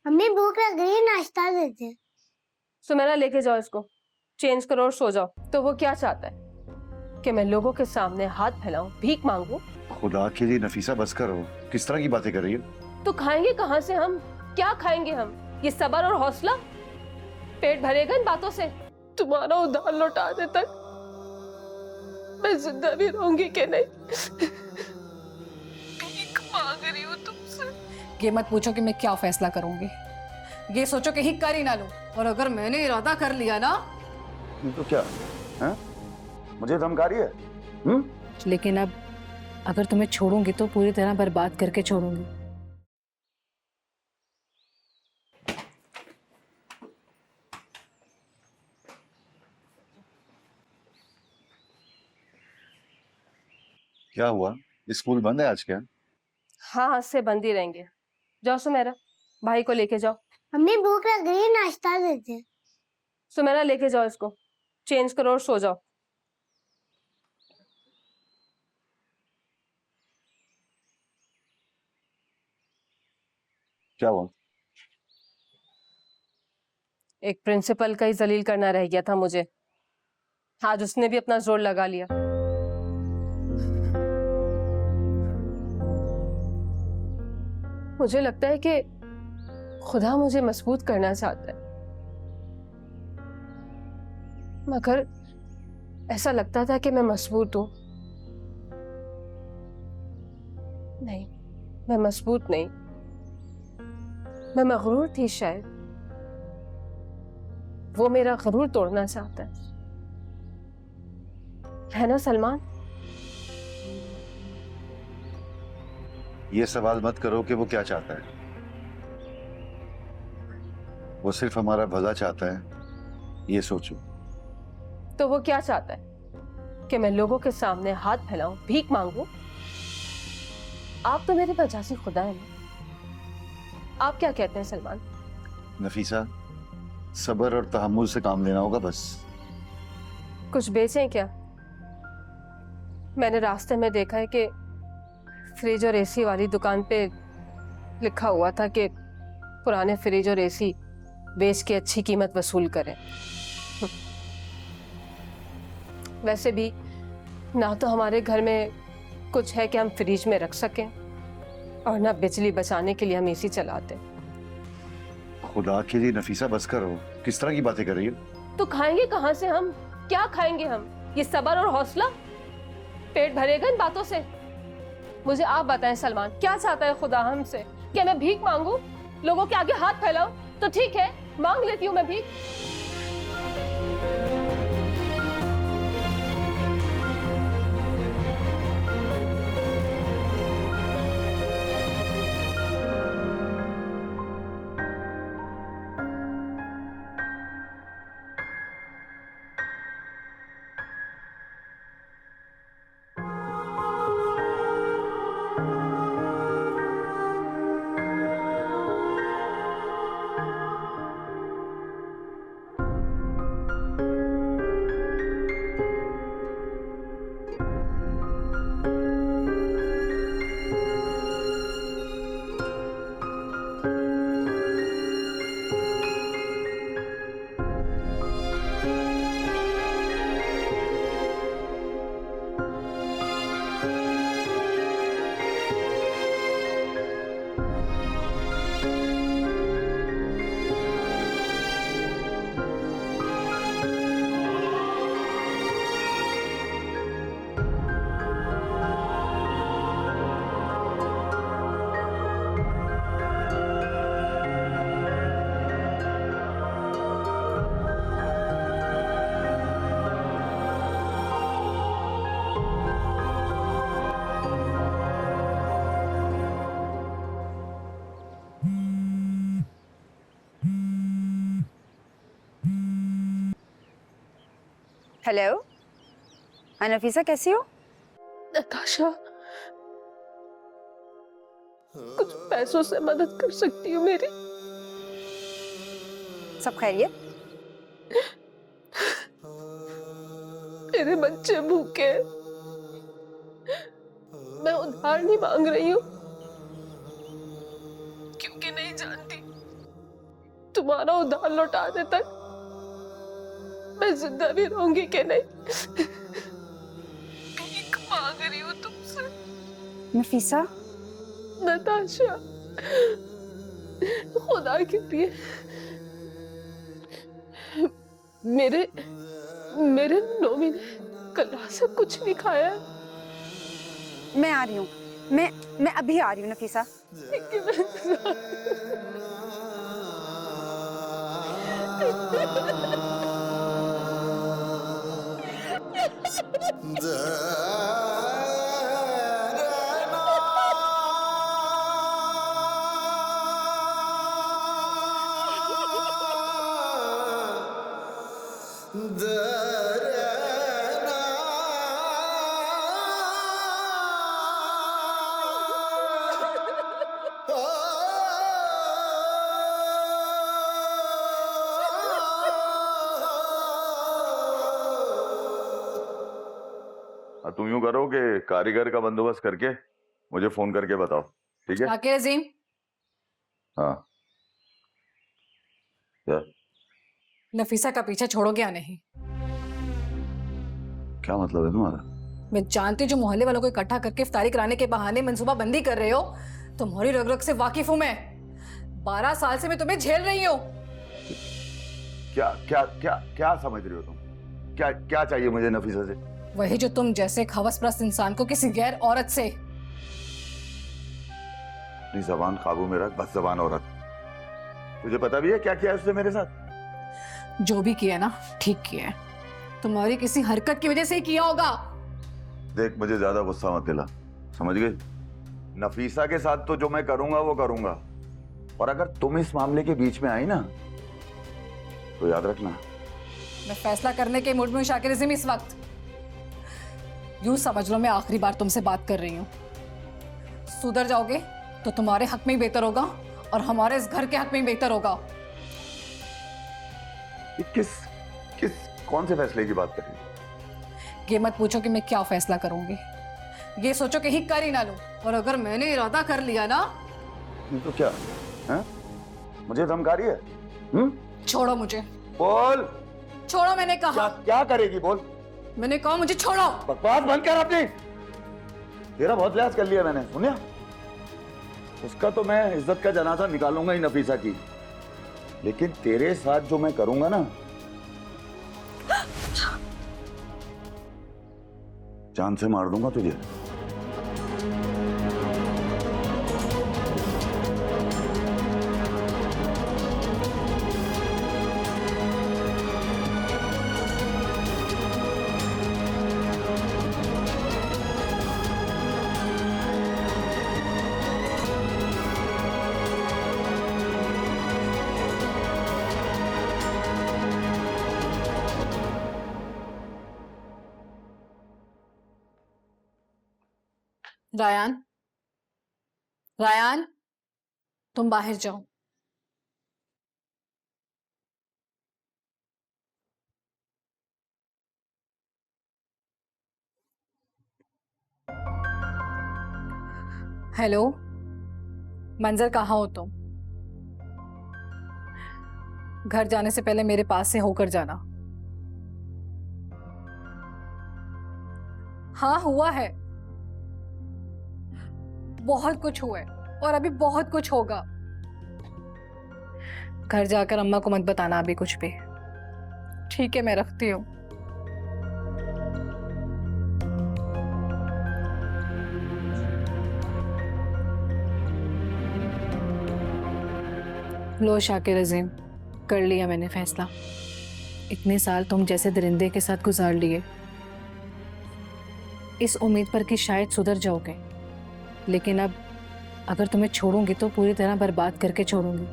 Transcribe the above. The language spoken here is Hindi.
मम्मी भूख लग रही है, नाश्ता देते। सुमेरा लेके जाओ इसको, चेंज करो और सो जाओ। तो वो क्या चाहता है कि मैं लोगों के सामने हाथ फैलाऊं, भीख मांगू? खुदा के लिए नफीसा बस करो, किस तरह की बातें कर रही हो? तो खाएंगे कहाँ से हम? क्या खाएंगे हम? ये सब्र और हौसला? पेट भरेगा इन बातों से? तुम्हारा उधार लौटाने तक मैं जिंदा भी रहूंगी कि नहीं? भीख मांग रही हूँ तुमसे। ये मत पूछो कि मैं क्या फैसला करूंगी, ये सोचो कि ही कर ही ना लूं, और अगर मैंने इरादा कर लिया ना तो क्या है? मुझे धमका रही है? लेकिन अब अगर तुम्हें छोड़ूंगी तो पूरी तरह बर्बाद करके छोड़ूंगी। क्या हुआ? स्कूल बंद है आज क्या? हाँ, आज से बंद ही रहेंगे। जाओ सुमेरा, भाई को लेके जाओ। मम्मी भूख लग रही है, नाश्ता देते। सुमेरा लेके जाओ इसको, चेंज करो और सो जाओ। क्या हुआ? एक प्रिंसिपल का ही जलील करना रह गया था मुझे, आज उसने भी अपना जोर लगा लिया। मुझे लगता है कि खुदा मुझे मजबूत करना चाहता है, मगर ऐसा लगता था कि मैं मजबूत हूं। नहीं, मैं मजबूत नहीं, मैं मगरूर थी शायद। वो मेरा गरूर तोड़ना चाहता है ना सलमान? ये सवाल मत करो कि वो क्या चाहता है। वो सिर्फ हमारा भला चाहता है, ये सोचो। तो वो क्या चाहता है कि मैं लोगों के सामने हाथ फैलाऊं, भीख मांगू? आप तो मेरे पचासी खुदा हैं ना। आप क्या कहते हैं सलमान? नफीसा, सब्र और तहम्मुल से काम लेना होगा बस। कुछ बेचें क्या? मैंने रास्ते में देखा है कि फ्रिज और एसी वाली दुकान पे लिखा हुआ था कि पुराने फ्रिज और एसी बेच के अच्छी कीमत वसूल करें। वैसे भी ना तो हमारे घर में कुछ है कि हम फ्रिज में रख सकें, और ना बिजली बचाने के लिए हम एसी चलाते। खुदा के लिए नफीसा बस करो, किस तरह की बातें कर रही हो? तो खाएंगे कहाँ से हम? क्या खाएंगे हम? ये सब्र और हौसला? पेट भरेगा इन बातों से? मुझे आप बताएं सलमान, क्या चाहता है खुदा हमसे? क्या मैं भीख मांगू, लोगों के आगे हाथ फैलाऊं? तो ठीक है, मांग लेती हूँ मैं भीख। हेलो, हाँ नफीसा, कैसी हो? नताशा, कुछ पैसों से मदद कर सकती हो मेरी? सब खैरियत? मेरे बच्चे भूखे हैं। मैं उधार नहीं मांग रही हूँ, क्योंकि नहीं जानती तुम्हारा उधार लौटाने तक मैं जिंदा भी रहूंगी कि नहीं। भीख मांग रही हूँ तुमसे नफीसा, नताशा, खुदा के लिए मेरे मेरे नोमी ने कल रात से कुछ नहीं खाया है। मैं आ रही हूँ, मैं अभी आ रही हूँ नफीसा। तुम यूं करो कि कारीगर का बंदोबस्त करके मुझे फोन करके बताओ, ठीक है? शाकिर अजीम, हाँ। क्या नफीसा का पीछा छोड़ोगे या नहीं? क्या मतलब है तुम्हारा? मैं जानती हूँ जो मोहल्ले वालों को इकट्ठा करके इफ्तारी कराने के बहाने मंसूबा बंदी कर रहे हो। तुम्हारी रग रग से वाकिफ हूं मैं। 12 साल से मैं तुम्हें झेल रही हूँ। क्या क्या क्या क्या समझ रही हो तुम? क्या क्या चाहिए मुझे नफीसा से? वही जो तुम जैसे एक हवसप्रस्त इंसान को किसी गैर औरत से। अपनी जबान काबू में रख, बस जबान औरत। तुझे पता भी है क्या किया है उसने मेरे साथ? जो भी किया ना, ठीक किया है। तुम्हारी किसी हरकत की वजह से ही किया होगा। देख, मुझे ज्यादा गुस्सा मत दिला, समझ गई? नफीसा के साथ तो जो मैं करूंगा वो करूंगा, और अगर तुम इस मामले के बीच में आई ना तो याद रखना। मैं फैसला करने के मूड में हूं शाकिर अजीम इस वक्त। यूं समझ लो मैं आखिरी बार तुमसे बात कर रही हूँ। सुधर जाओगे तो तुम्हारे हक में ही बेहतर होगा और हमारे इस घर के हक में ही बेहतर होगा। ये किस किस कौन से फैसले की बात कर रही हो? ये मत पूछो कि मैं क्या फैसला करूंगी। ये सोचो कि ही कर ही ना लूं, और अगर मैंने इरादा कर लिया ना। नहीं तो क्या है? मुझे धमका रही है? छोड़ो मुझे। बोल। छोड़ो, मैंने कहा। क्या क्या करेगी? बोल। मैंने कहा मुझे छोड़ो। बकवास बंद कर अपनी। तेरा बहुत लिहाज कर लिया मैंने, सुनिया? उसका तो मैं इज्जत का जनाजा निकालूंगा ही नफीसा की, लेकिन तेरे साथ जो मैं करूंगा ना, जान से मार दूंगा तुझे। रायान, रायान, तुम बाहर जाओ। हेलो, मंजर कहाँ हो तुम? घर जाने से पहले मेरे पास से होकर जाना। हाँ, हुआ है, बहुत कुछ हुआ है और अभी बहुत कुछ होगा। घर जाकर अम्मा को मत बताना अभी कुछ भी। ठीक है, मैं रखती हूँ। लो शाकिर अजीम, कर लिया मैंने फैसला। इतने साल तुम जैसे दरिंदे के साथ गुजार लिए, इस उम्मीद पर कि शायद सुधर जाओगे, लेकिन अब अगर तुम्हें छोड़ूंगी तो पूरी तरह बर्बाद करके छोड़ूंगी।